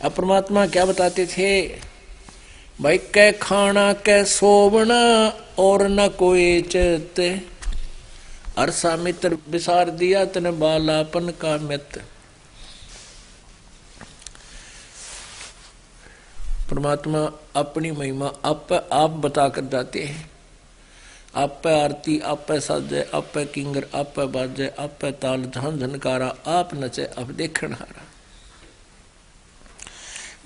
अब परमात्मा क्या बताते थे भाई, कै खाना कै सोवना और न कोई चेत, अरसा मित्र विसार दिया तने बालापन का मित्र। परमात्मा अपनी महिमा आप बता कर जाते हैं। आप पे आरती, आप पे साजे, आप पे किंगर, आप पे बाजे, आप पे ताल झन झनकारा, आप नचे अब देखण हारा।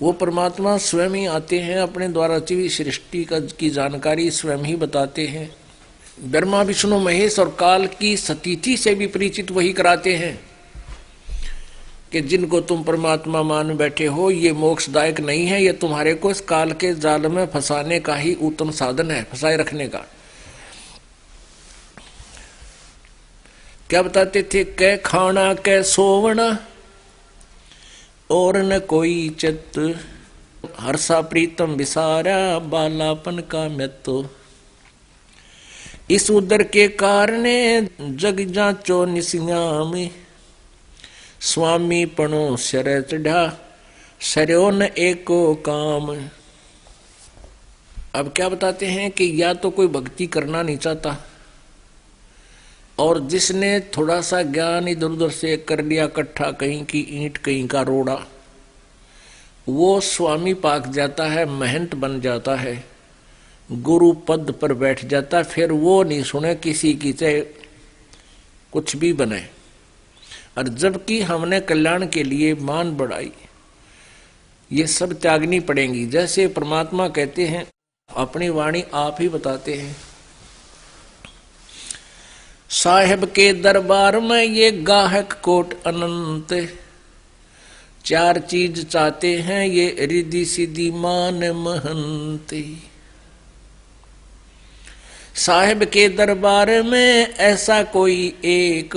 वो परमात्मा स्वयं ही आते हैं, अपने द्वारा रची सृष्टि की जानकारी स्वयं ही बताते हैं। ब्रह्मा विष्णु महेश और काल की सतीथि से भी परिचित वही कराते हैं कि जिनको तुम परमात्मा मान बैठे हो ये मोक्षदायक नहीं है, ये तुम्हारे को इस काल के जाल में फंसाने का ही उत्तम साधन है, फंसाए रखने का। क्या बताते थे, कै खाना कै सोवना और न कोई चित, हर्षा प्रीतम विसारा बालापन का मृत्यु। इस उदर के कारणे जग जाचो निसियाम, स्वामी पणो सर चढ़ा सरयो न एको काम। अब क्या बताते हैं कि या तो कोई भक्ति करना नहीं चाहता, और जिसने थोड़ा सा ज्ञान इधर उधर से कर लिया इकट्ठा, कहीं की ईंट कहीं का रोड़ा, वो स्वामी पाक जाता है, महंत बन जाता है, गुरु पद पर बैठ जाता है। फिर वो नहीं सुने किसी की, चाहे कुछ भी बने। और जबकि हमने कल्याण के लिए मान बढ़ाई, ये सब त्यागनी पड़ेंगी। जैसे परमात्मा कहते हैं, अपनी वाणी आप ही बताते हैं, साहेब के दरबार में ये गाहक कोट अनंत, चार चीज चाहते हैं ये रिद्धि सिद्धि मान महंत। साहेब के दरबार में ऐसा कोई एक,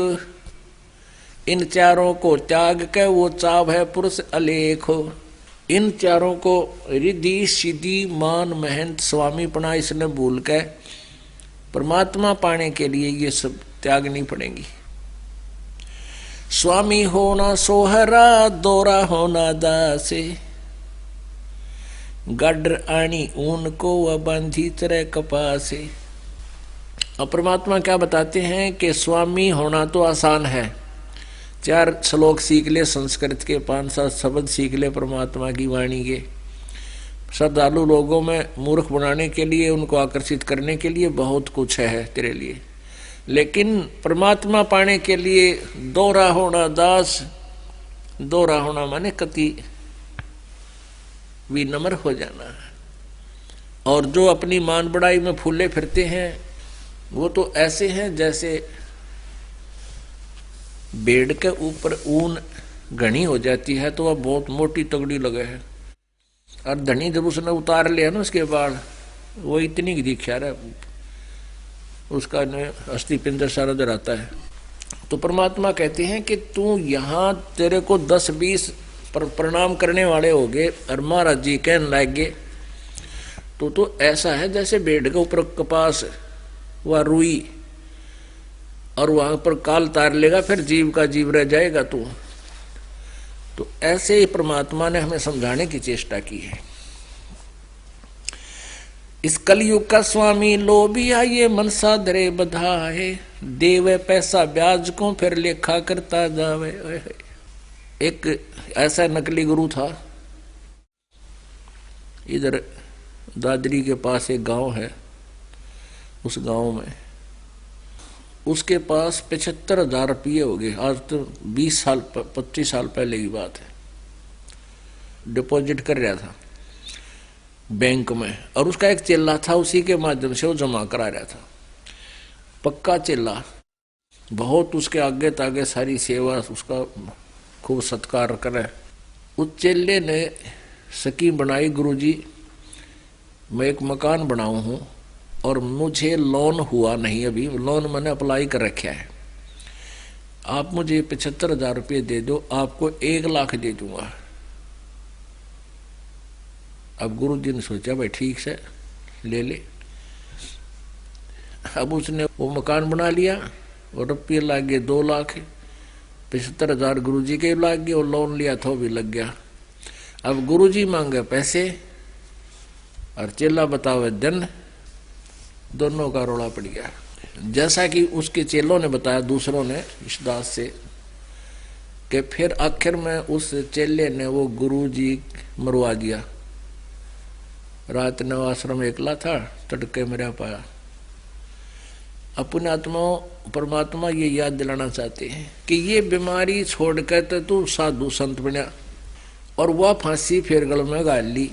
इन चारों को त्याग के वो चाव है पुरुष अलेख। इन चारों को रिद्धि सिद्धि मान महंत स्वामीपना इसने भूल के परमात्मा पाने के लिए ये सब त्यागनी पड़ेंगी। स्वामी होना सोहरा दोरा होना दासे, गड्र आनी ऊन को व बांधी तरह कपासे। और परमात्मा क्या बताते हैं कि स्वामी होना तो आसान है, 4 श्लोक सीख ले संस्कृत के, 5-7 शब्द सीख ले परमात्मा की वाणी के। श्रद्धालु लोगों में मूर्ख बनाने के लिए, उनको आकर्षित करने के लिए बहुत कुछ है तेरे लिए, लेकिन परमात्मा पाने के लिए दोहरा होना दास। दोहरा होना माने कति विनम्र हो जाना। और जो अपनी मान बढ़ाई में फूले फिरते हैं वो तो ऐसे हैं जैसे बेड़ के ऊपर ऊन घनी हो जाती है तो वह बहुत मोटी तगड़ी लगे है, और धनी जब उसने उतार लिया ना उसके बाद वो इतनी दिखा रहा है, उसका अस्थि पिंजर सारा डराता है। तो परमात्मा कहते हैं कि तू यहाँ तेरे को 10-20 प्रणाम करने वाले हो गए और महाराज जी कहने लगे तो ऐसा है जैसे बेड़ के ऊपर कपास व रुई, और वहां पर काल तार लेगा, फिर जीव का जीव रह जाएगा तू। तो ऐसे ही परमात्मा ने हमें समझाने की चेष्टा की है। इस कलयुग का स्वामी लोभिया ये मनसा धरे बधाए, देवे पैसा ब्याज को फिर लेखा करता जावे। एक ऐसा नकली गुरु था, इधर दादरी के पास एक गांव है, उस गांव में उसके पास 75,000 रुपये हो गए। आज तो 25 साल पहले की बात है। डिपॉजिट कर रहा था बैंक में, और उसका एक चेला था, उसी के माध्यम से वो जमा करा रहा था। पक्का चेला, बहुत उसके आगे तागे सारी सेवा, उसका खूब सत्कार करे। उस चेले ने स्कीम बनाई, गुरुजी मैं एक मकान बनाऊं हूं और मुझे लोन हुआ नहीं, अभी लोन मैंने अप्लाई कर रखा है, आप मुझे 75,000 रुपये दे दो, आपको 1 लाख दे दूंगा। अब गुरु जी ने सोचा भाई ठीक से ले ले। अब उसने वो मकान बना लिया और रुपये लग गए 2 लाख, 75,000 गुरु जी के लग गए, और लोन लिया था वो भी लग गया। अब गुरुजी मांगे पैसे और चेला बतावे धन, दोनों का रोड़ा पड़ गया। जैसा कि उसके चेलों ने बताया दूसरों ने इस दास से, कि फिर आखिर में उस चेले ने वो गुरुजी मरवा दिया। रात ने आश्रम एकला था, तड़के मेरा पाया। अपने आत्माओं परमात्मा ये याद दिलाना चाहते हैं कि ये बीमारी छोड़कर तो तू साधु संत बना, और वह फांसी फिर गल में गाल ली।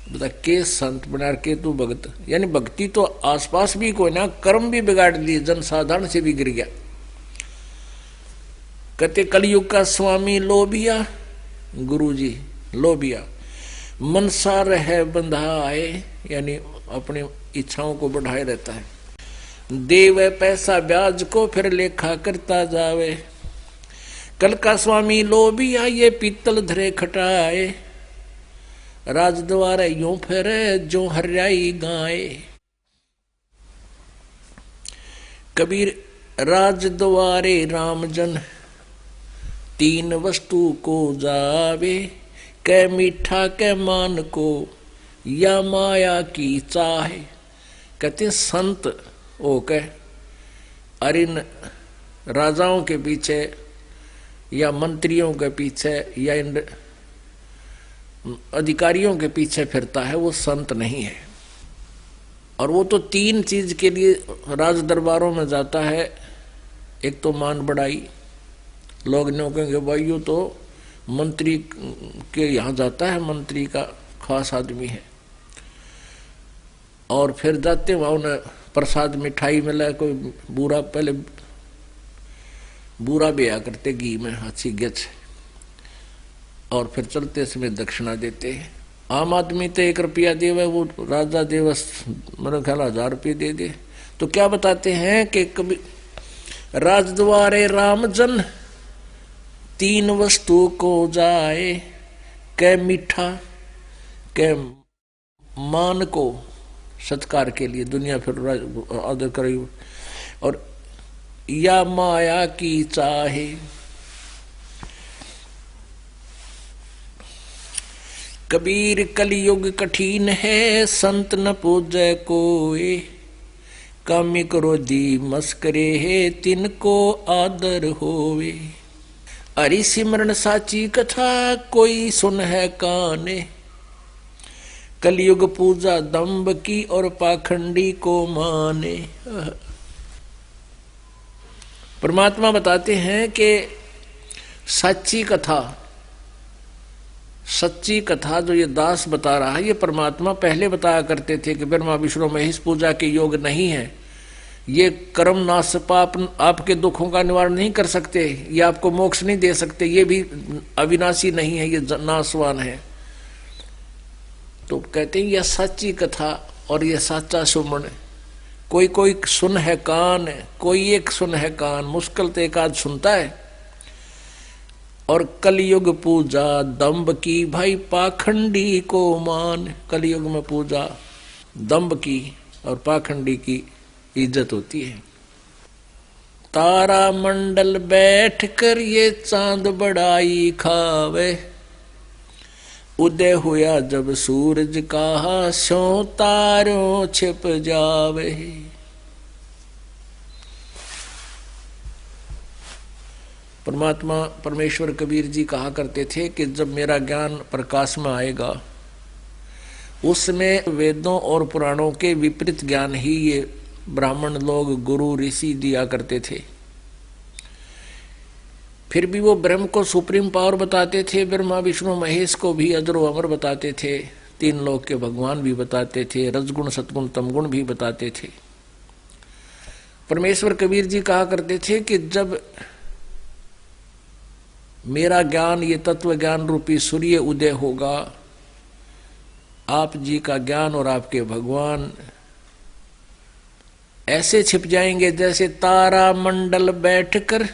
बता के संत बना के तू भगत, यानी भक्ति तो आसपास भी कोई ना, कर्म भी बिगाड़ दिए, जन साधारण से भी गिर गया। कहते कलयुग का स्वामी लोभिया, गुरुजी लोभिया, मनसा रहे बंधाए, यानी अपनी इच्छाओं को बढ़ाए रहता है। देवे पैसा ब्याज को फिर लेखा करता जावे। कल का स्वामी लोभिया, ये पीतल धरे खटाए। राज द्वारे यूं फिरे जो हरियाई गाए। कबीर राज द्वारे राम जन, तीन वस्तु को जावे। कै मीठा कै मान को, या माया की चाहे। कहते संत ओ कह, और इन राजाओं के पीछे या मंत्रियों के पीछे या इन अधिकारियों के पीछे फिरता है, वो संत नहीं है। और वो तो तीन चीज के लिए राज दरबारों में जाता है। एक तो मान बढ़ाई, लोग न्यों कहेंगे भाई यो तो मंत्री के यहाँ जाता है, मंत्री का खास आदमी है। और फिर जाते वहां उन्हें प्रसाद मिठाई मिला, कोई बूरा, पहले बूरा बेया करते घी में अच्छी गच, और फिर चलते समय दक्षिणा देते हैं। आम आदमी तो 1 रुपया देवे, वो राजा देवस मेरे ख्याल 1000 रुपये दे दे। तो क्या बताते हैं कि कभी राजद्वारे रामजन, तीन वस्तु को जाए। कै मीठा कै मान को, सत्कार के लिए दुनिया फिर आदर करे, और या माया की चाहे। कबीर कलयुग कठिन है, संत न पूजै कोई। कामी क्रोधी मस्करे है, तिनको आदर होवे। हरि सिमरन साची कथा, कोई सुन है काने। कलयुग पूजा दंभ की, और पाखंडी को माने। परमात्मा बताते हैं कि सच्ची कथा, सच्ची कथा जो ये दास बता रहा है, ये परमात्मा पहले बताया करते थे कि ब्रह्मा विष्णु महेश पूजा के योग नहीं है। ये कर्म नाश पाप आपके दुखों का निवारण नहीं कर सकते, ये आपको मोक्ष नहीं दे सकते, ये भी अविनाशी नहीं है, ये नाशवान है। तो कहते हैं यह सच्ची कथा और यह सच्चा सुमन। कोई कोई सुन है कान, कोई एक सुन है कान, मुश्किल तो एक आध सुनता है। और कलयुग पूजा दंभ की, भाई पाखंडी को मान। कलयुग में पूजा दंभ की और पाखंडी की इज्जत होती है। तारा मंडल बैठ कर ये चांद बड़ाई खावे। उदय हुआ जब सूरज का, स्यों तारों छिप जावे। परमात्मा परमेश्वर कबीर जी कहा करते थे कि जब मेरा ज्ञान प्रकाश में आएगा, उसमें वेदों और पुराणों के विपरीत ज्ञान ही ये ब्राह्मण लोग, गुरु ऋषि दिया करते थे। फिर भी वो ब्रह्म को सुप्रीम पावर बताते थे, ब्रह्मा विष्णु महेश को भी अजरो अमर बताते थे, 3 लोक के भगवान भी बताते थे, रजगुण सतगुण तमगुण भी बताते थे। परमेश्वर कबीर जी कहा करते थे कि जब मेरा ज्ञान, ये तत्व ज्ञान रूपी सूर्य उदय होगा, आप जी का ज्ञान और आपके भगवान ऐसे छिप जाएंगे जैसे तारा मंडल बैठकर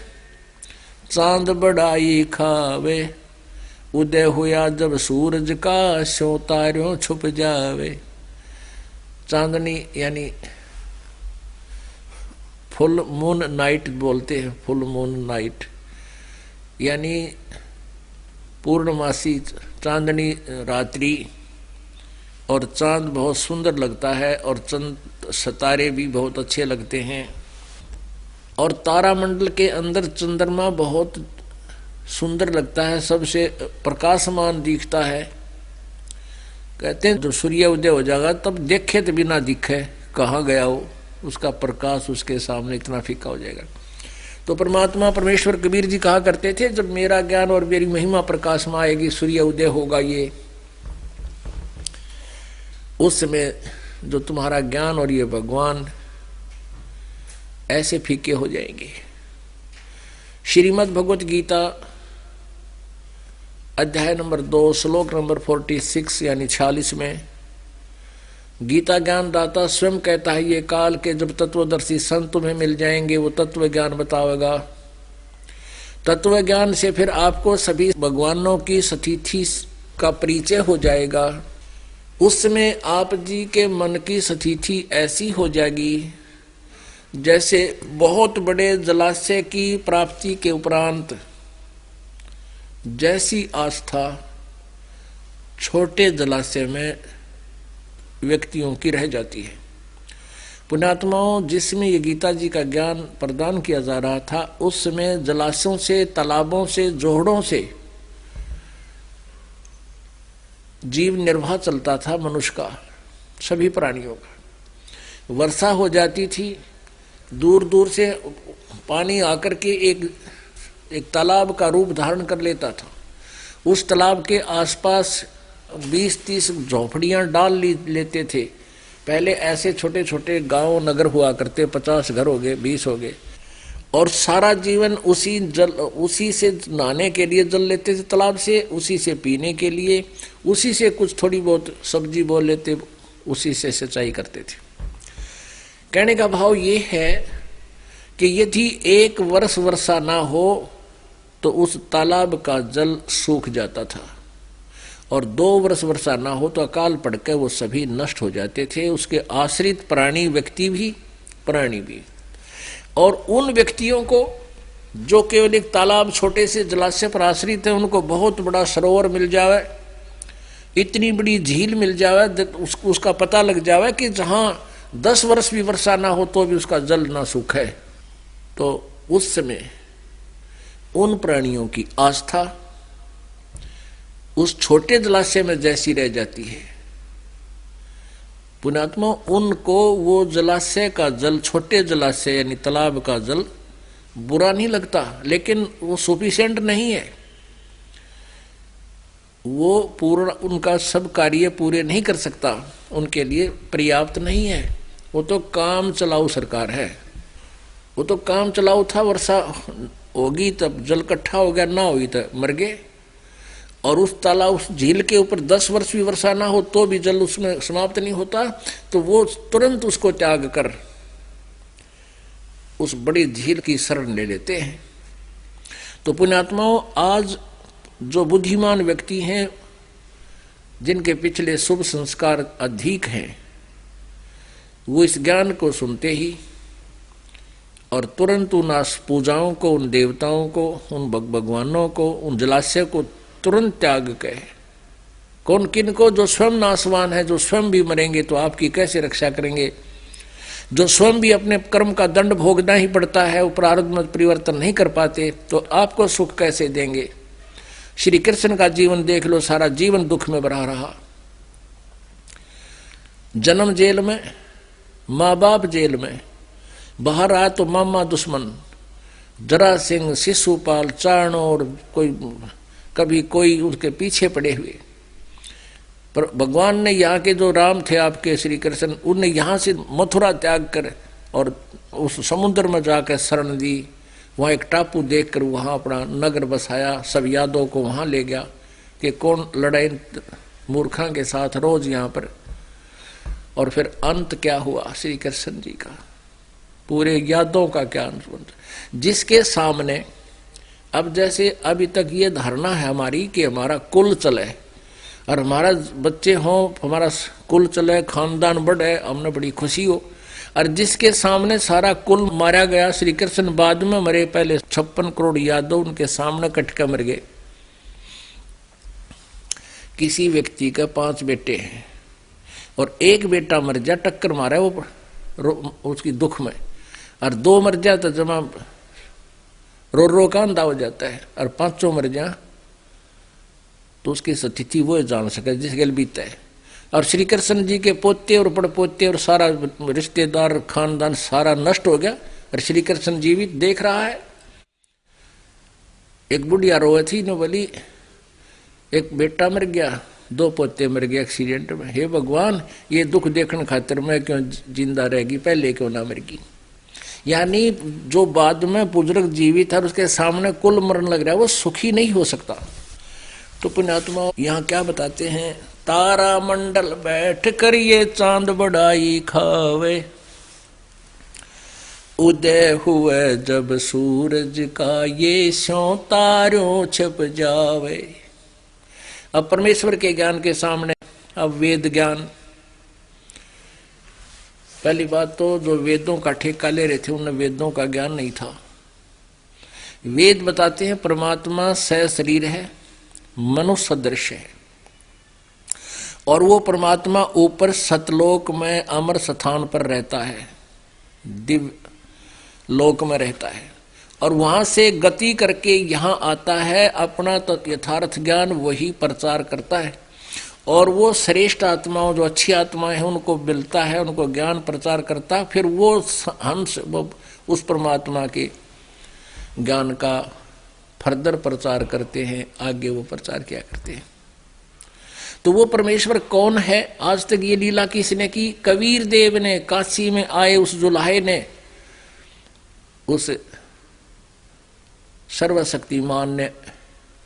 चांद बड़ाई खावे। उदय हुआ जब सूरज का, स्यों तारों छुप जावे। चांदनी यानी फुल मून नाइट बोलते हैं, फुल मून नाइट, यानी पूर्णमासी चांदनी रात्रि और चांद बहुत सुंदर लगता है और चंद सितारे भी बहुत अच्छे लगते हैं और तारामंडल के अंदर चंद्रमा बहुत सुंदर लगता है, सबसे प्रकाशमान दिखता है। कहते हैं जब सूर्य उदय हो जाएगा तब देखे तो बिना दिखे कहाँ गया हो, उसका प्रकाश उसके सामने इतना फीका हो जाएगा। तो परमात्मा परमेश्वर कबीर जी कहा करते थे जब मेरा ज्ञान और मेरी महिमा प्रकाश में आएगी, सूर्य उदय होगा, ये उस समय जो तुम्हारा ज्ञान और ये भगवान ऐसे फीके हो जाएंगे। श्रीमद् भगवत गीता अध्याय नंबर 2 श्लोक नंबर 46 यानी 46 में गीता ज्ञान दाता स्वयं कहता है ये काल के जब तत्वदर्शी संत तुम्हें मिल जाएंगे वो तत्व ज्ञान बतावेगा। तत्व ज्ञान से फिर आपको सभी भगवानों की स्थिति का परिचय हो जाएगा। उस समय आप जी के मन की स्थिति ऐसी हो जाएगी जैसे बहुत बड़े जलाशय की प्राप्ति के उपरांत जैसी आस्था छोटे जलाशय में व्यक्तियों की रह जाती है। पुण्यात्माओं, जिसमें ये गीता जी का ज्ञान प्रदान किया जा रहा था उस समय जलाशयों से, तालाबों से, जोहड़ों से जीव निर्वाह चलता था मनुष्य का, सभी प्राणियों का। वर्षा हो जाती थी, दूर दूर से पानी आकर के एक तालाब का रूप धारण कर लेता था। उस तालाब के आसपास 20-30 झोपड़ियां डाल लेते थे। पहले ऐसे छोटे छोटे गांव नगर हुआ करते, 50 घर हो गए, 20 हो गए, और सारा जीवन उसी से नहाने के लिए जल लेते थे तालाब से, उसी से पीने के लिए, उसी से कुछ थोड़ी बहुत सब्जी बो लेते, उसी से सिंचाई करते थे। कहने का भाव ये है कि यदि 1 वर्ष वर्षा ना हो तो उस तालाब का जल सूख जाता था, और 2 वर्ष वर्षा ना हो तो अकाल पड़कर वो सभी नष्ट हो जाते थे, उसके आश्रित प्राणी, व्यक्ति भी, प्राणी भी। और उन व्यक्तियों को जो केवल एक तालाब, छोटे से जलाशय पर आश्रित है, उनको बहुत बड़ा सरोवर मिल जावे, इतनी बड़ी झील मिल जावे, उसका पता लग जावे कि जहां 10 वर्ष भी वर्षा ना हो तो भी उसका जल ना सूखे, तो उस समय उन प्राणियों की आस्था उस छोटे जलाशय में जैसी रह जाती है, पुण्यात्मा, उनको वो जलाशय का जल, छोटे जलाशय यानी तालाब का जल बुरा नहीं लगता, लेकिन वो सफिशिएंट नहीं है, वो पूर्ण उनका सब कार्य पूरे नहीं कर सकता, उनके लिए पर्याप्त नहीं है। वो तो काम चलाऊ सरकार है, वो तो काम चलाऊ था। वर्षा होगी तब जल इकट्ठा हो गया, ना होगी तो मर गए। और उस तालाब, उस झील के ऊपर 10 वर्ष भी वर्षा ना हो तो भी जल उसमें समाप्त नहीं होता, तो वो तुरंत उसको त्याग कर उस बड़ी झील की शरण ले लेते हैं। तो पुण्यात्माओं, आज जो बुद्धिमान व्यक्ति हैं, जिनके पिछले शुभ संस्कार अधिक हैं, वो इस ज्ञान को सुनते ही और तुरंत उन पूजाओं को, उन देवताओं को, उन भगवानों को, उन जलाशय को तुरंत त्याग के, कौन किन को, जो स्वयं नाशवान है, जो स्वयं भी मरेंगे तो आपकी कैसे रक्षा करेंगे, जो स्वयं भी अपने कर्म का दंड भोगना ही पड़ता है, वो प्रारब्ध में परिवर्तन नहीं कर पाते, तो आपको सुख कैसे देंगे। श्री कृष्ण का जीवन देख लो, सारा जीवन दुख में भरा रहा। जन्म जेल में, माँ बाप जेल में, बाहर आया तो मामा दुश्मन, जरासिंह, शिशुपाल, चाणोर, कोई कभी कोई उसके पीछे पड़े हुए। पर भगवान ने यहाँ के जो राम थे आपके श्री कृष्ण, उनने यहाँ से मथुरा त्याग कर और उस समुद्र में जाकर शरण दी, वहाँ एक टापू देखकर वहाँ अपना नगर बसाया, सब यादों को वहाँ ले गया कि कौन लड़ाई मूर्खा के साथ रोज यहाँ पर। और फिर अंत क्या हुआ श्री कृष्ण जी का, पूरे यादों का क्या अंत, जिसके सामने अब जैसे अभी तक ये धारणा है हमारी कि हमारा कुल चले और हमारा बच्चे हों, हमारा कुल चले, खानदान बढ़े, हमने बड़ी खुशी हो, और जिसके सामने सारा कुल मारा गया, श्री कृष्ण बाद में मरे, पहले 56 करोड़ यादव उनके सामने कट के मर गए। किसी व्यक्ति का 5 बेटे हैं और एक बेटा मर जा, टक्कर मारा है वो उसकी दुख में, और 2 मर जा तो जमा रो रो का अंधा हो जाता है, और 5 मर जा तो उसकी स्थिति वो जान सके जिस गल बीता है। और श्री कृष्ण जी के पोते और पड़पोते और सारा रिश्तेदार खानदान सारा नष्ट हो गया, और श्री कृष्ण जी भी देख रहा है। एक बुढ़िया रोए थी न बोली, एक बेटा मर गया, 2 पोते मर गए एक्सीडेंट में, हे भगवान ये दुख देखने खातिर मैं क्यों जिंदा रहेगी, पहले क्यों ना मरगी। यानी जो बाद में बुजुर्ग जीवित है उसके सामने कुल मरण लग रहा है, वो सुखी नहीं हो सकता। तो पुण्यात्मा यहाँ क्या बताते हैं, तारा मंडल बैठ कर ये चांद बढ़ाई खावे, उदय हुए जब सूरज का ये स्यों तारों छप जावे। अब परमेश्वर के ज्ञान के सामने अब वेद ज्ञान, पहली बात तो जो वेदों का ठेका ले रहे थे उन्हें वेदों का ज्ञान नहीं था। वेद बताते हैं परमात्मा सशरीर है, मनुष्य सदृश है, और वो परमात्मा ऊपर सतलोक में अमर स्थान पर रहता है, दिव्य लोक में रहता है, और वहां से गति करके यहाँ आता है, अपना तो यथार्थ ज्ञान वही प्रचार करता है, और वो श्रेष्ठ आत्माओं जो अच्छी आत्माएं हैं उनको मिलता है, उनको ज्ञान प्रचार करता है, फिर वो हंस उस परमात्मा के ज्ञान का फर्दर प्रचार करते हैं, आगे वो प्रचार किया करते हैं। तो वो परमेश्वर कौन है, आज तक ये लीला किसने की, कबीर देव ने, काशी में आए उस जुलाहे ने, उस सर्वशक्तिमान ने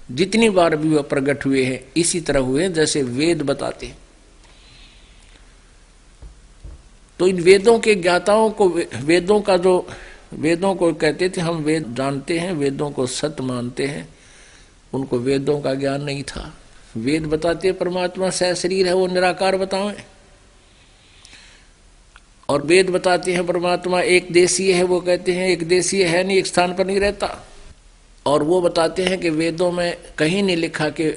जितनी बार भी वह प्रकट हुए हैं इसी तरह हुए जैसे वेद बताते हैं। तो इन वेदों के ज्ञाताओं को, वेदों का जो वेदों को कहते थे हम वेद जानते हैं, वेदों को सत्य मानते हैं, उनको वेदों का ज्ञान नहीं था। वेद बताते परमात्मा सशरीर है, वो निराकार बतावें, और वेद बताते हैं परमात्मा एक देशीय है, वो कहते हैं एक देशीय है नहीं, एक स्थान पर नहीं रहता। और वो बताते हैं कि वेदों में कहीं नहीं लिखा कि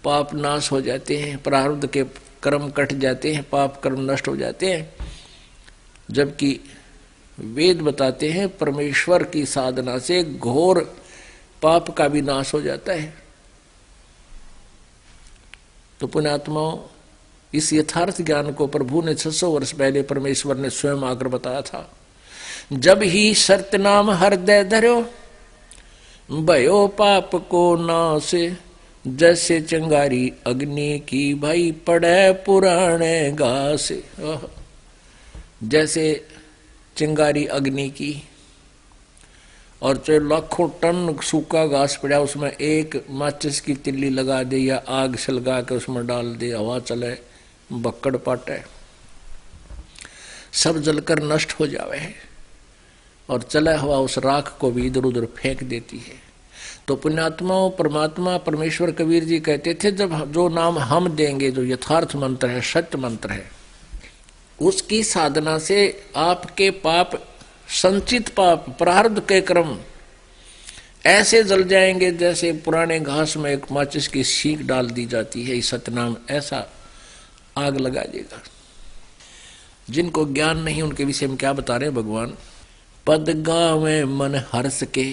पाप नाश हो जाते हैं, प्रारब्ध के कर्म कट जाते हैं, पाप कर्म नष्ट हो जाते हैं, जबकि वेद बताते हैं परमेश्वर की साधना से घोर पाप का भी नाश हो जाता है। तो पुण्यात्माओं, इस यथार्थ ज्ञान को प्रभु ने 600 वर्ष पहले परमेश्वर ने स्वयं आकर बताया था। जब ही सत्य नाम हृदय धर्यो, भयो पाप को नाश, जैसे चिंगारी अग्नि की भाई पड़े पुराने घास। जैसे चिंगारी अग्नि की, और चाहे लाखों टन सूखा घास पड़ा उसमें एक माचिस की तिल्ली लगा दे या आग सलगा के उसमें डाल दे, हवा चले बक्कड़ पाटे, सब जलकर नष्ट हो जावे, और चला हुआ उस राख को भी इधर उधर फेंक देती है। तो पुण्यात्माओं, परमात्मा परमेश्वर कबीर जी कहते थे जब जो नाम हम देंगे, जो यथार्थ मंत्र है, सत्य मंत्र है, उसकी साधना से आपके पाप, संचित पाप, प्रारब्ध के कर्म ऐसे जल जाएंगे जैसे पुराने घास में एक माचिस की सीख डाल दी जाती है, सतनाम ऐसा आग लगा देगा। जिनको ज्ञान नहीं उनके विषय में क्या बता रहे हैं भगवान, पद गावे मन हर्ष के,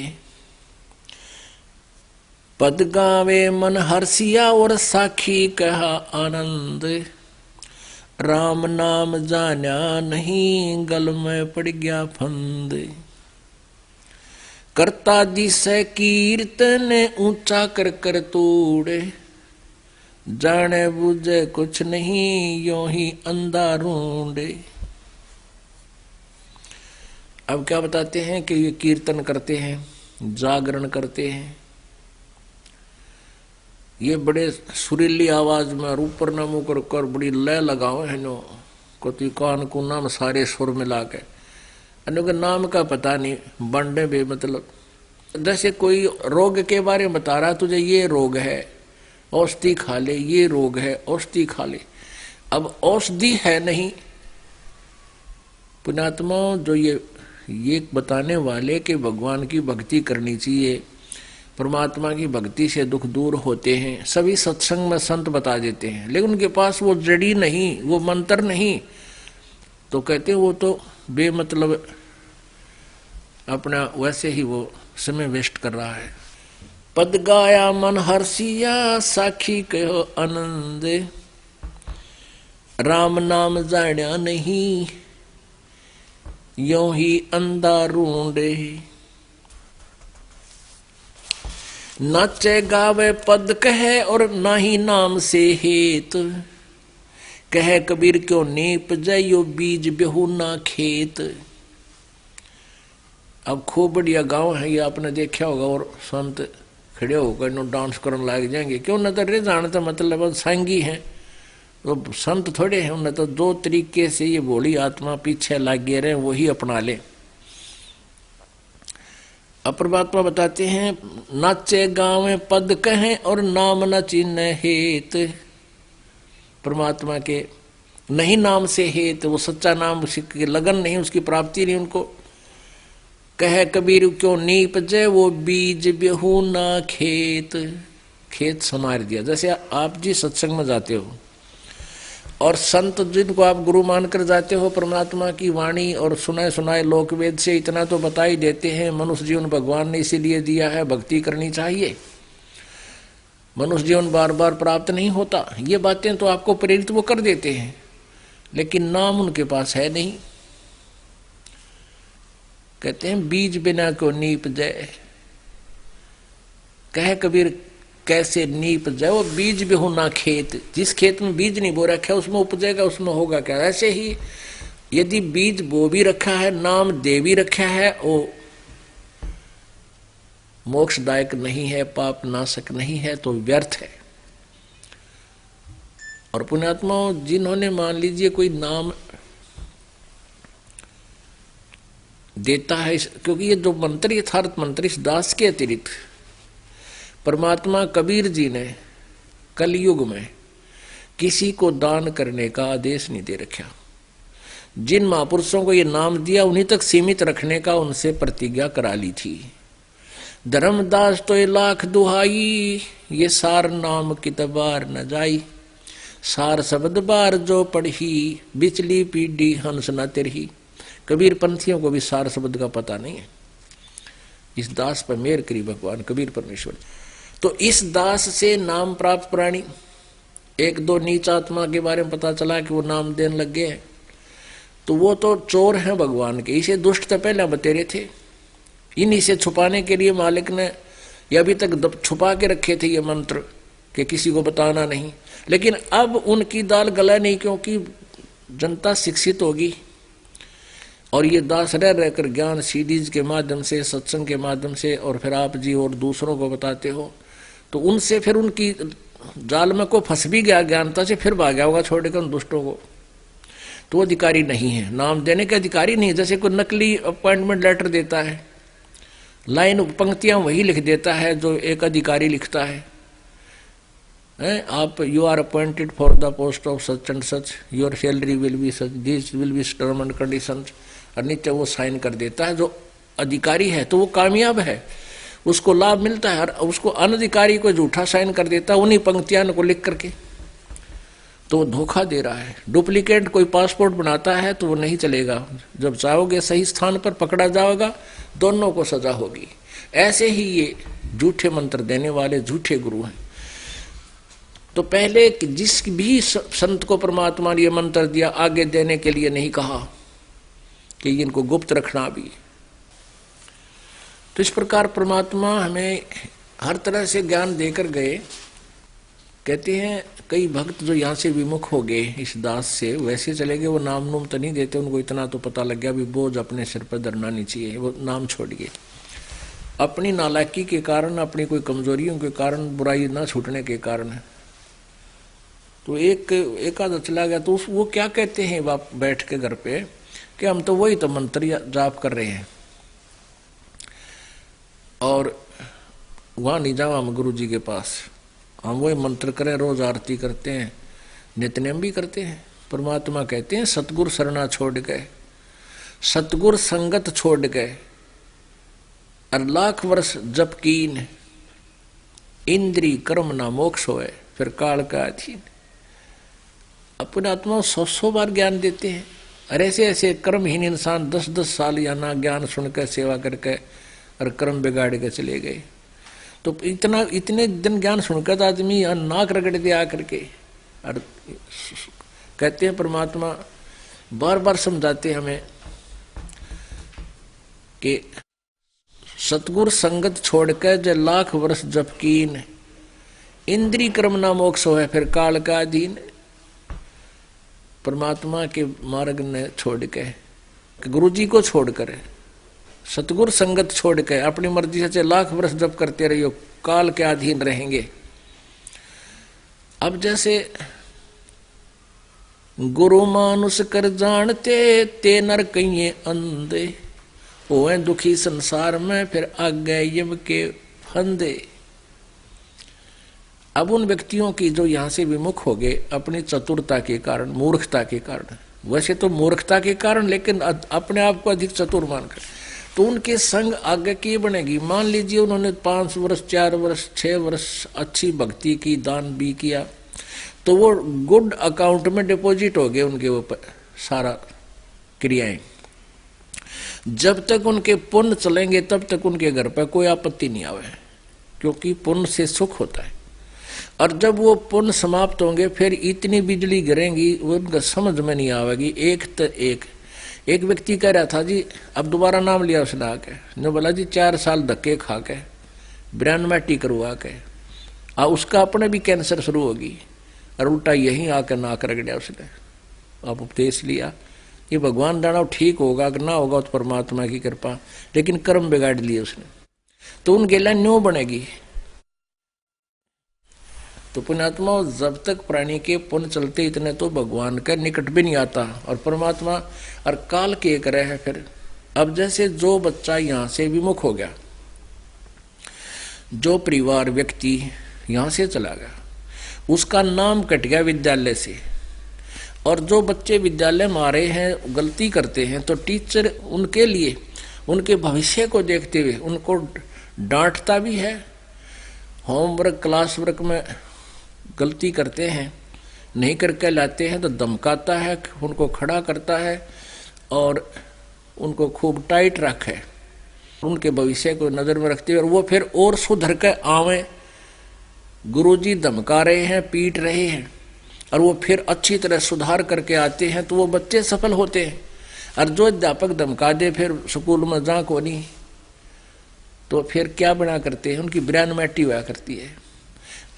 पद गावे मन हर्षिया और साखी कहा आनंद, राम नाम जाना नहीं गल में पड़ गया फंद, करता जिसे कीर्तन ऊंचा कर कर तोड़े, जाने बुझे कुछ नहीं यो ही अंधा ढूंढे। अब क्या बताते हैं कि ये कीर्तन करते हैं, जागरण करते हैं, ये बड़े सुरीली आवाज में ऊपर न मुँह कर बड़ी लय लगाओ है नो, कोती कान को नाम सारे सुर मिला के, अनु नाम का पता नहीं, बंडे बे मतलब जैसे कोई रोग के बारे में बता रहा तुझे, ये रोग है औषधि खा ले, ये रोग है औषधि खा ले। अब औषधि है नहीं। पुण्यात्मा, जो ये बताने वाले कि भगवान की भक्ति करनी चाहिए, परमात्मा की भक्ति से दुख दूर होते हैं, सभी सत्संग में संत बता देते हैं, लेकिन उनके पास वो जड़ी नहीं, वो मंत्र नहीं, तो कहते वो तो बेमतलब अपना वैसे ही वो समय वेस्ट कर रहा है। पद गाया मन हर्षिया साखी कहो आनंद, राम नाम जान्या नहीं यों ही अंधा रूंडे। नाचे गावे पद कहे और ना ही नाम से हेत, कहे कबीर क्यों नीप जाइयो बीज बेहू ना खेत। अब खूब बढ़िया गांव है ये, आपने देखा होगा, और संत खड़े होकर नो डांस करने लग जाएंगे, क्यों न तो रे जानते मतलब सांगी हैं, तो संत थोड़े हैं, उन्हें तो दो तरीके से ये भोली आत्मा पीछे लगे रहे वही अपना ले। अब परमात्मा बताते हैं नाचे गाँव में पद कहें और नाम न चिन्ह हेत, परमात्मा के नहीं नाम से हेत, वो सच्चा नाम की लगन नहीं, उसकी प्राप्ति नहीं उनको। कहे कबीर क्यों नीप जय वो बीज बेहू ना खेत, खेत समार दिया। जैसे आप जी सत्संग में जाते हो और संत जिनको आप गुरु मानकर जाते हो, परमात्मा की वाणी और सुनाए सुनाए लोकवेद से इतना तो बता ही देते हैं, मनुष्य जीवन भगवान ने इसीलिए दिया है, भक्ति करनी चाहिए, मनुष्य जीवन बार बार प्राप्त नहीं होता, ये बातें तो आपको प्रेरित वो कर देते हैं, लेकिन नाम उनके पास है नहीं। कहते हैं बीज बिना को नीप जाए, कहे कबीर कैसे नीप जाए वो बीज भी हो ना खेत, जिस खेत में बीज नहीं बो रखा है उसमें उपजेगा, उसमें होगा क्या। ऐसे ही यदि बीज बो भी रखा है, नाम दे भी रखा है, वो मोक्षदायक नहीं है, पाप नाशक नहीं है, तो व्यर्थ है। और पुण्यात्माओं जिन्होंने मान लीजिए कोई नाम देता है, क्योंकि ये जो मंत्र यथार्थ मंत्र इस दास के अतिरिक्त परमात्मा कबीर जी ने कलयुग में किसी को दान करने का आदेश नहीं दे रखा। जिन महापुरुषों को ये नाम दिया उन्हीं तक सीमित रखने का उनसे प्रतिज्ञा करा ली थी। धर्मदास तो ये लाख दुहाई, ये सार नाम कितबार न जाई, सार शब्द बार जो पढ़ी, बिचली पीढ़ी हंस न तिरही। कबीर पंथियों को भी सार शब्द का पता नहीं है। इस दास पर मेहर करी भगवान कबीर परमेश्वर। तो इस दास से नाम प्राप्त प्राणी, एक दो नीच आत्मा के बारे में पता चला कि वो नाम देने लग गए हैं, तो वो तो चोर हैं भगवान के। इसे दुष्ट तो पहले बतेरे थे, इन्हीं से छुपाने के लिए मालिक ने ये अभी तक छुपा के रखे थे ये मंत्र कि किसी को बताना नहीं। लेकिन अब उनकी दाल गला नहीं, क्योंकि जनता शिक्षित होगी और ये दास रह रहकर ज्ञान सीडीज के माध्यम से, सत्संग के माध्यम से, और फिर आप जी और दूसरों को बताते हो, तो उनसे फिर उनकी जाल में को फंस भी गया ज्ञानता से, फिर भाग गया होगा छोड़कर उन दुष्टों को। तो वो अधिकारी नहीं है, नाम देने के अधिकारी नहीं है। जैसे कोई नकली अपॉइंटमेंट लेटर देता है, लाइन पंक्तियां वही लिख देता है जो एक अधिकारी लिखता है। आप you are appointed for the post of such and such, your salary will be such, this will be term and condition, और नीचे वो साइन कर देता है। जो अधिकारी है तो वो कामयाब है, उसको लाभ मिलता है, और उसको अनधिकारी को झूठा साइन कर देता है उन्हीं पंक्तियां को लिख करके, तो वो धोखा दे रहा है। डुप्लीकेट कोई पासपोर्ट बनाता है तो वो नहीं चलेगा, जब चाहोगे सही स्थान पर पकड़ा जाएगा, दोनों को सजा होगी। ऐसे ही ये झूठे मंत्र देने वाले झूठे गुरु हैं। तो पहले जिस भी संत को परमात्मा ने ये मंत्र दिया, आगे देने के लिए नहीं कहा कि इनको गुप्त रखना भी। तो इस प्रकार परमात्मा हमें हर तरह से ज्ञान देकर गए। कहते हैं कई भक्त जो यहाँ से विमुख हो गए इस दास से, वैसे चले गए, वो नाम नूम तो नहीं देते, उनको इतना तो पता लग गया भी बोझ अपने सिर पर धरना नहीं चाहिए, वो नाम छोड़ गए। अपनी नालायकी के कारण, अपनी कोई कमजोरियों के कारण, बुराई ना छूटने के कारण। तो एक आधा चला गया, तो वो क्या कहते हैं बाप बैठ के घर पे कि हम तो वही तो मंत्र जाप कर रहे हैं, और वहां नहीं जाओ हम गुरु जी के पास, हम वही मंत्र करें, रोज आरती करते हैं, नित्यनेम भी करते हैं। परमात्मा कहते हैं सतगुर शरणा छोड़ गए, सतगुर संगत छोड़ गए, और लाख वर्ष जप कीन, इंद्री कर्म ना मोक्ष होए फिर काल का अधीन। अपने आत्मा 100 बार ज्ञान देते हैं और ऐसे ऐसे कर्महीन इंसान 10-10 साल या ना ज्ञान सुनकर सेवा करके और कर्म बिगाड़ के चले गए। तो इतने दिन ज्ञान सुनकर तो आदमी नाक रगड़ दिया करके और कहते हैं परमात्मा बार बार समझाते हमें कि सतगुरु संगत छोड़कर जो लाख वर्ष जप कीन इंद्री कर्म ना मोक्ष है फिर काल का अधीन। परमात्मा के मार्ग ने छोड़ के गुरु जी को छोड़कर सतगुरु संगत छोड़ के अपनी मर्जी से लाख वर्ष जप करते रहियो काल के अधीन रहेंगे। अब जैसे गुरु मानुष कर जानते ते नर कहिए अंधे होए दुखी संसार में फिर आगे यम के फंदे। अब उन व्यक्तियों की जो यहां से विमुख हो गए अपनी चतुरता के कारण मूर्खता के कारण, वैसे तो मूर्खता के कारण लेकिन अपने आप को अधिक चतुर मानकर, तो उनके संग आगे की बनेगी। मान लीजिए उन्होंने 5 वर्ष 4 वर्ष 6 वर्ष अच्छी भक्ति की दान भी किया तो वो गुड अकाउंट में डिपॉजिट हो गए उनके ऊपर सारा क्रियाएं। जब तक उनके पुण्य चलेंगे तब तक उनके घर पर कोई आपत्ति नहीं आवे क्योंकि पुण्य से सुख होता है। और जब वो पुण्य समाप्त होंगे फिर इतनी बिजली गिरेंगी उनका समझ में नहीं आवेगी। एक व्यक्ति कह रहा था जी, अब दोबारा नाम लिया उसने आके, जो बोला जी 4 साल धक्के खा के ब्रेनमैटी करवा के उसका अपने भी कैंसर शुरू होगी और उल्टा यहीं आकर नाक रगड़ा उसने। अब उपदेश लिया ये भगवान जाना ठीक होगा कि ना होगा तो परमात्मा की कृपा, लेकिन कर्म बिगाड़ लिए उसने तो उन गेला न्यों बनेगी। तो पुण्यात्मा जब तक प्राणी के पुण्य चलते इतने तो भगवान के निकट भी नहीं आता और परमात्मा और काल के करे है। फिर अब जैसे जो बच्चा यहां से विमुख हो गया, जो परिवार व्यक्ति यहां से चला गया, उसका नाम कट गया विद्यालय से। और जो बच्चे विद्यालय में आ रहे हैं गलती करते हैं तो टीचर उनके लिए उनके भविष्य को देखते हुए उनको डांटता भी है। होमवर्क क्लास वर्क में गलती करते हैं नहीं करके लाते हैं तो धमकाता है, उनको खड़ा करता है और उनको खूब टाइट रखे, उनके भविष्य को नजर में रखते हुए। और वो फिर और सुधर के आवे, गुरुजी धमका रहे हैं पीट रहे हैं और वो फिर अच्छी तरह सुधार करके आते हैं तो वो बच्चे सफल होते हैं। और जो अध्यापक धमका दे फिर स्कूल में जा को नहीं तो फिर क्या बना करते हैं, उनकी ब्रेनमैटी हुआ करती है।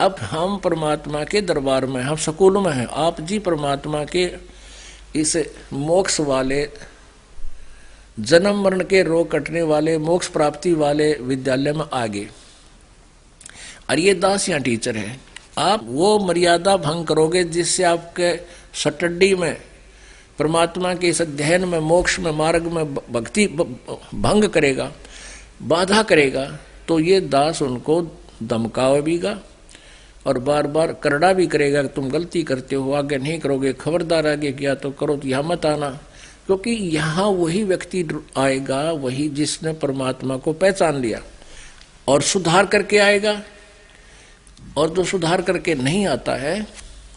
अब हम परमात्मा के दरबार में, हम स्कूल में हैं, आप जी परमात्मा के इस मोक्ष वाले जन्म मरण के रोग कटने वाले मोक्ष प्राप्ति वाले विद्यालय में आ गए और ये दास या टीचर है। आप वो मर्यादा भंग करोगे जिससे आपके स्टडी में परमात्मा के इस अध्ययन में मोक्ष में मार्ग में भक्ति भंग करेगा, बाधा करेगा, तो ये दास उनको धमकावेगा और बार बार करड़ा भी करेगा कि तुम गलती करते हो, आगे नहीं करोगे, खबरदार आगे किया तो करो तो यहाँ मत आना। क्योंकि यहाँ वही व्यक्ति आएगा वही जिसने परमात्मा को पहचान लिया और सुधार करके आएगा। और जो सुधार करके नहीं आता है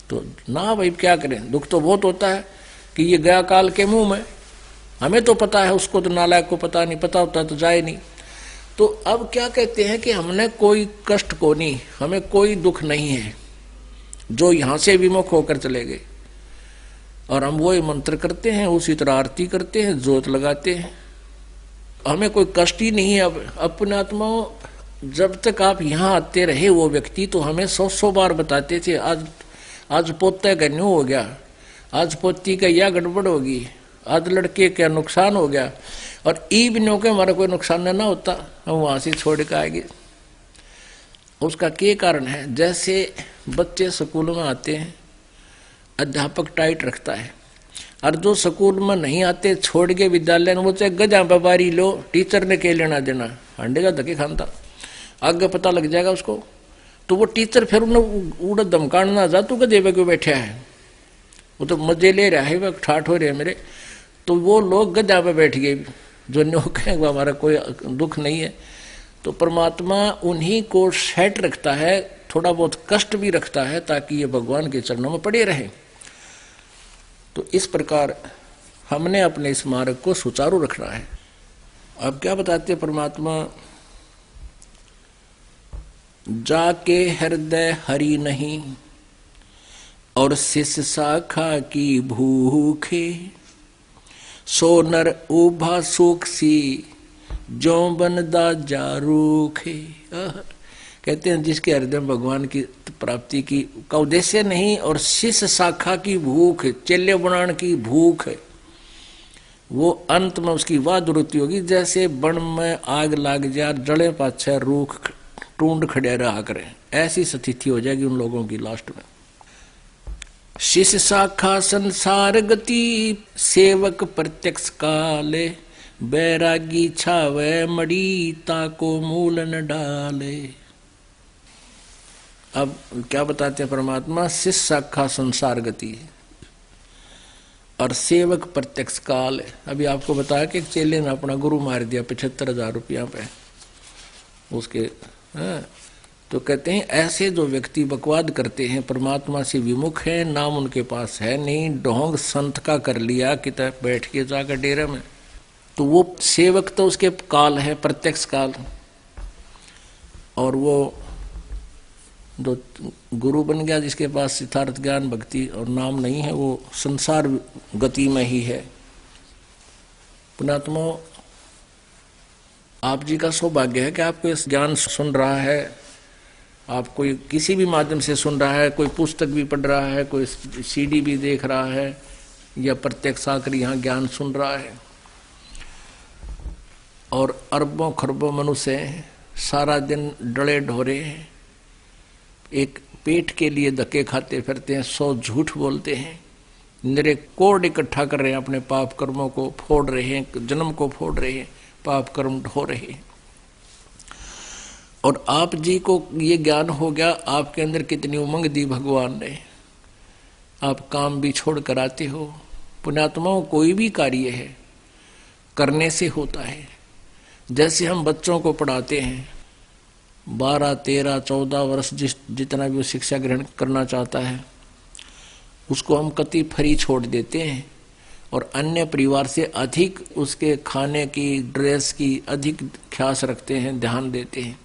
तो ना भाई क्या करें, दुख तो बहुत होता है कि ये गया काल के मुंह में। हमें तो पता है, उसको तो नालायक को पता नहीं, पता होता तो जाए नहीं। तो अब क्या कहते हैं कि हमने कोई कष्ट को नहीं, हमें कोई दुख नहीं है जो यहां से विमुख होकर चले गए। और हम वही मंत्र करते हैं, उसी तरह आरती करते हैं, जोत लगाते हैं, हमें कोई कष्ट ही नहीं है। अब अपने आत्माओं जब तक आप यहाँ आते रहे वो व्यक्ति तो हमें 100 बार बताते थे आज पोते का न्यू हो गया, आज पोती का यह गड़बड़ होगी, आज लड़के का नुकसान हो गया। और ई बिनो के हमारा कोई नुकसान ना होता, हम वहां से छोड़ के आएंगे। उसका क्या कारण है, जैसे बच्चे स्कूल में आते हैं अध्यापक टाइट रखता है और जो स्कूल में नहीं आते छोड़ के विद्यालय में, वो चाहे गजा बारी लो, टीचर ने क्या लेना देना, अंडे का धक्के खानता, आगे पता लग जाएगा उसको। तो वो टीचर फिर उन्हें उड़ धमकाना जा, तू गधे पे क्यों बैठा है, वो तो मजे ले रहा है, वह ठाठ हो रहे हैं मेरे। तो वो लोग गधा पे बैठ गए जो नो कहें हमारा कोई दुख नहीं है, तो परमात्मा उन्हीं को सेट रखता है, थोड़ा बहुत कष्ट भी रखता है ताकि ये भगवान के चरणों में पड़े रहे। तो इस प्रकार हमने अपने इस मार्ग को सुचारू रखना है। अब क्या बताते परमात्मा, जाके हृदय हरि नहीं और शिष्य शाखा की भूखे, सो नर उभा सुख सी जो बनदा जारूखे। कहते हैं जिसके हृदय में भगवान की प्राप्ति की का उद्देश्य नहीं और शिष्य शाखा की भूख, चेले बनाने की भूख है, वो अंत में उसकी वह दुरुति होगी जैसे बन में आग लाग जाए, जड़े पाछे रूख टूंड खड़े रहा करें, ऐसी स्थिति हो जाएगी उन लोगों की लास्ट में। शिष्य शाखा संसार गति, सेवक प्रत्यक्ष काले, बैरागी छावे मड़ी ताको मूल न डाले। अब क्या बताते हैं परमात्मा, शिष्य शाखा संसार गति और सेवक प्रत्यक्ष काल है। अभी आपको बताया कि एक चेले ने अपना गुरु मार दिया 75,000 रुपया पे उसके। तो कहते हैं ऐसे जो व्यक्ति बकवाद करते हैं, परमात्मा से विमुख है, नाम उनके पास है नहीं, ढोंग संत का कर लिया कितना बैठ के जाकर डेरे में, तो वो सेवक तो उसके काल है, प्रत्यक्ष काल। और वो जो गुरु बन गया जिसके पास सिद्धार्थ ज्ञान भक्ति और नाम नहीं है, वो संसार गति में ही है। पुणात्मा, आप जी का सौभाग्य है कि आपको इस ज्ञान सुन रहा है, आप कोई किसी भी माध्यम से सुन रहा है, कोई पुस्तक भी पढ़ रहा है, कोई सीडी भी देख रहा है, या प्रत्यक्ष आकर यहाँ ज्ञान सुन रहा है। और अरबों खरबों मनुष्य सारा दिन डले ढोरे एक पेट के लिए धक्के खाते फिरते हैं, 100 झूठ बोलते हैं, निरे कोड इकट्ठा कर रहे हैं, अपने पाप कर्मों को फोड़ रहे हैं, जन्म को फोड़ रहे हैं, पाप कर्म ढो रहे हैं। और आप जी को ये ज्ञान हो गया, आपके अंदर कितनी उमंग दी भगवान ने, आप काम भी छोड़ कर आते हो। पुण्यात्माओं, कोई भी कार्य है करने से होता है। जैसे हम बच्चों को पढ़ाते हैं, 12, 13, 14 वर्ष जितना भी वो शिक्षा ग्रहण करना चाहता है, उसको हम कति फ्री छोड़ देते हैं और अन्य परिवार से अधिक उसके खाने की, ड्रेस की अधिक ख्यास रखते हैं, ध्यान देते हैं।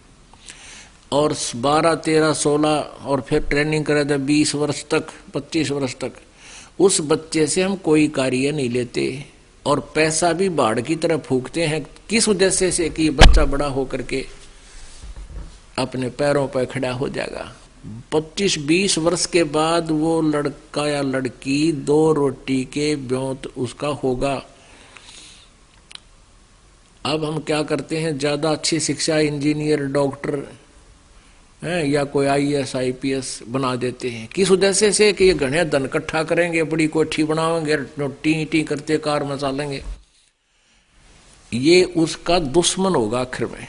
और 12, 13, 16 और फिर ट्रेनिंग करे तो 20 वर्ष तक, 25 वर्ष तक उस बच्चे से हम कोई कार्य नहीं लेते और पैसा भी बाढ़ की तरह फूकते हैं। किस उद्देश्य से कि बच्चा बड़ा होकर के अपने पैरों पर खड़ा हो जाएगा। 25-20 वर्ष के बाद वो लड़का या लड़की 2 रोटी के ब्योंत उसका होगा। अब हम क्या करते हैं, ज्यादा अच्छी शिक्षा इंजीनियर, डॉक्टर या कोई IAS IPS बना देते हैं। किस उद्देश्य से कि ये घने धन इकट्ठा करेंगे, बड़ी कोठी बनाएंगे, टी टी करते कार मचा लेंगे। ये उसका दुश्मन होगा आखिर में,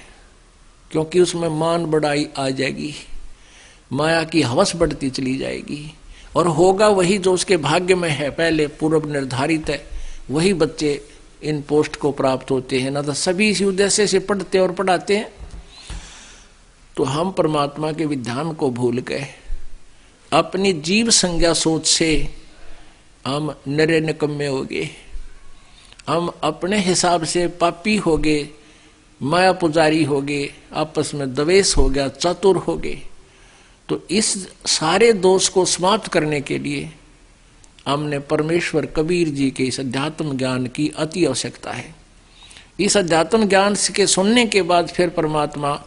क्योंकि उसमें मान बढ़ाई आ जाएगी, माया की हवस बढ़ती चली जाएगी और होगा वही जो उसके भाग्य में है, पहले पूर्व निर्धारित है, वही बच्चे इन पोस्ट को प्राप्त होते हैं। ना तो सभी इसी उद्देश्य से पढ़ते और पढ़ाते हैं। तो हम परमात्मा के विधान को भूल गए, अपनी जीव संज्ञा सोच से हम नरे निकम्मे हो गए, हम अपने हिसाब से पापी हो गए, माया पुजारी हो गए, आपस में द्वेष हो गया, चतुर हो गए। तो इस सारे दोष को समाप्त करने के लिए हमने परमेश्वर कबीर जी के इस अध्यात्म ज्ञान की अति आवश्यकता है। इस अध्यात्म ज्ञान के सुनने के बाद फिर परमात्मा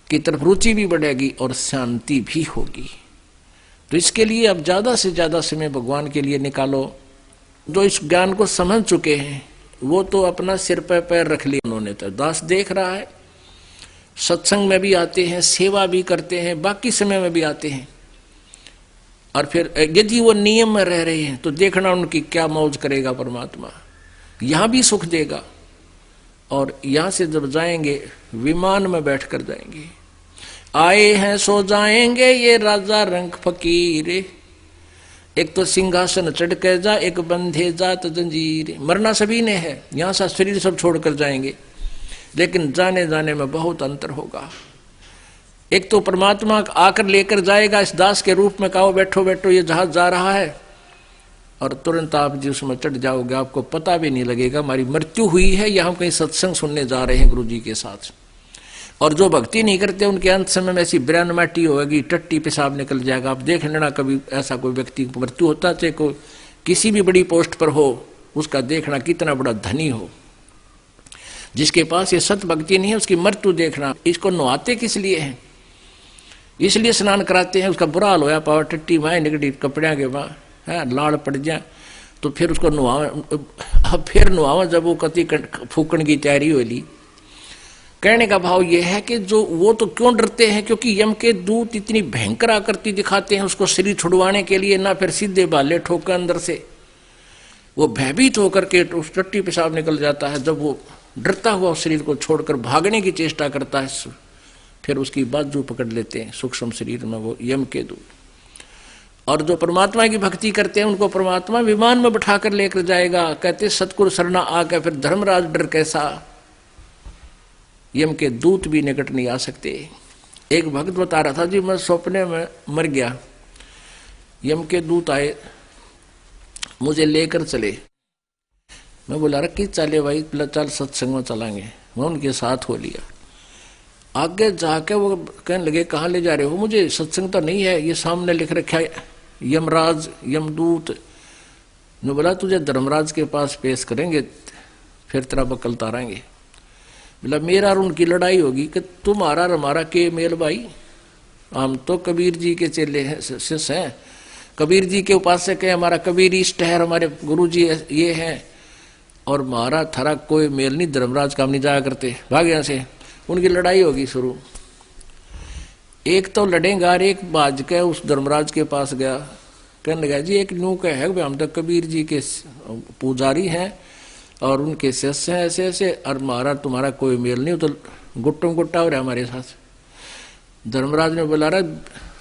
की तरफ रुचि भी बढ़ेगी और शांति भी होगी। तो इसके लिए अब ज्यादा से ज्यादा समय भगवान के लिए निकालो। जो इस ज्ञान को समझ चुके हैं वो तो अपना सिर पर पैर रख लिया उन्होंने, तो दास देख रहा है, सत्संग में भी आते हैं, सेवा भी करते हैं, बाकी समय में भी आते हैं। और फिर यदि वो नियम में रह रहे हैं तो देखना उनकी क्या मौज करेगा परमात्मा, यहां भी सुख देगा। और यहां से जब जाएंगे विमान में बैठ कर जाएंगे, आए हैं सो जाएंगे ये राजा रंग फकीर, एक तो सिंहासन चढ़ कर जा, एक बंधे जात जंजीर। मरना सभी ने है, यहां से शरीर सब छोड़कर जाएंगे, लेकिन जाने जाने में बहुत अंतर होगा। एक तो परमात्मा आकर लेकर जाएगा इस दास के रूप में, कहो बैठो बैठो ये जहाज जा रहा है, और तुरंत आप जी उसमें चढ़ जाओगे, आपको पता भी नहीं लगेगा हमारी मृत्यु हुई है या हम कहीं सत्संग सुनने जा रहे हैं गुरु जी के साथ। और जो भक्ति नहीं करते उनके अंत समय में ऐसी ब्रैन माटी होगी, टट्टी पेशाब निकल जाएगा। आप देख लेना कभी ऐसा कोई व्यक्ति की मृत्यु होता, चाहे कोई किसी भी बड़ी पोस्ट पर हो, उसका देखना कितना बड़ा धनी हो, जिसके पास ये सत भक्ति नहीं है उसकी मृत्यु देखना। इसको नहाते किस लिए है? इसलिए स्नान कराते हैं, उसका बुरा हाल होया पावर टट्टी माए निकटी कपड़िया के वहाँ है लाड़ पड़ जाए, तो फिर उसको नुहावा, अब फिर नुहावा जब वो कति फूकण की तैयारी हो ली। कहने का भाव यह है कि जो वो तो क्यों डरते हैं, क्योंकि यम के दूत इतनी भयंकर आकृति दिखाते हैं उसको शरीर छुड़वाने के लिए, ना फिर सीधे बाले ठोकर अंदर से, वो भयभीत होकर के उस टट्टी पेशाब निकल जाता है। जब वो डरता हुआ उस शरीर को छोड़कर भागने की चेष्टा करता है, फिर उसकी बाजू पकड़ लेते हैं सूक्ष्म शरीर में वो यम के दूत। और जो परमात्मा की भक्ति करते हैं उनको परमात्मा विमान में बिठाकर लेकर जाएगा। कहते सतगुरु शरणा आकर फिर धर्मराज डर कैसा, यम के दूत भी निकट नहीं आ सकते। एक भक्त बता रहा था जी मैं सपने में मर गया, यम के दूत आए मुझे लेकर चले। मैं बोला रखी चले भाई, चल सत्संग में चलांगे। मैं उनके साथ हो लिया। आगे जाके वो कहने लगे कहाँ ले जा रहे हो? मुझे सत्संग तो नहीं है, ये सामने लिख रखा है यमराज यमदूत। मैं बोला तुझे धर्मराज के पास पेश करेंगे, फिर तेरा बकल तारेंगे। बोला मेरा और उनकी लड़ाई होगी कि तुम्हारा और हमारा के मेल भाई, हम तो कबीर जी के चेले हैं, शिष्य हैं, कबीर जी के उपासक है, हमारा कबीर इष्ट है, हमारे गुरु जी ये हैं, और हमारा थारा कोई मेल नहीं, धर्मराज काम नहीं जाया करते, भाग यहाँ से। उनकी लड़ाई होगी शुरू। एक तो लड़ेगा, एक बाज के उस धर्मराज के पास गया, कहने लगा जी एक न्यू का है, हम तो कबीर जी के पुजारी हैं और उनके शिष्य हैं ऐसे ऐसे, और हमारा तुम्हारा कोई मेल नहीं, तो गुट्टम गुट्टा हो रहा है हमारे साथ। धर्मराज ने बोला रहा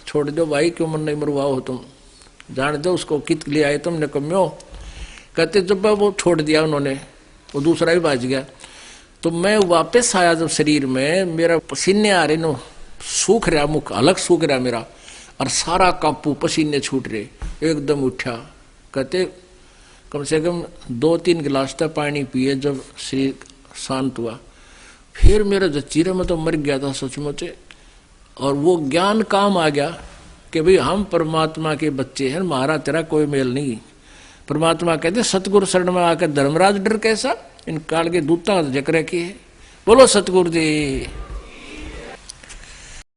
छोड़ दो भाई, क्यों मन नहीं मरवाओ हो तुम, जान दो उसको, कित ले आए तुमने कम्यो। कहते जब वो छोड़ दिया उन्होंने, वो दूसरा भी भाज गया। तो मैं वापस आया जब शरीर में, मेरा पसीने आ रहे नो, सूख रहा मुख, अलग सूख रहा मेरा, और सारा कापू पसीने छूट रहे, एकदम उठा। कहते कम से कम 2-3 गिलास तक पानी पिए, जब शरीर शांत हुआ, फिर मेरा जचीरे में तो मर गया था सचमुच। और वो ज्ञान काम आ गया कि भाई हम परमात्मा के बच्चे हैं, हमारा तेरा कोई मेल नहीं। परमात्मा कहते सतगुरु शरण में आकर धर्मराज डर कैसा, इन काल के दूता जिक्र किए। बोलो सतगुरु जी।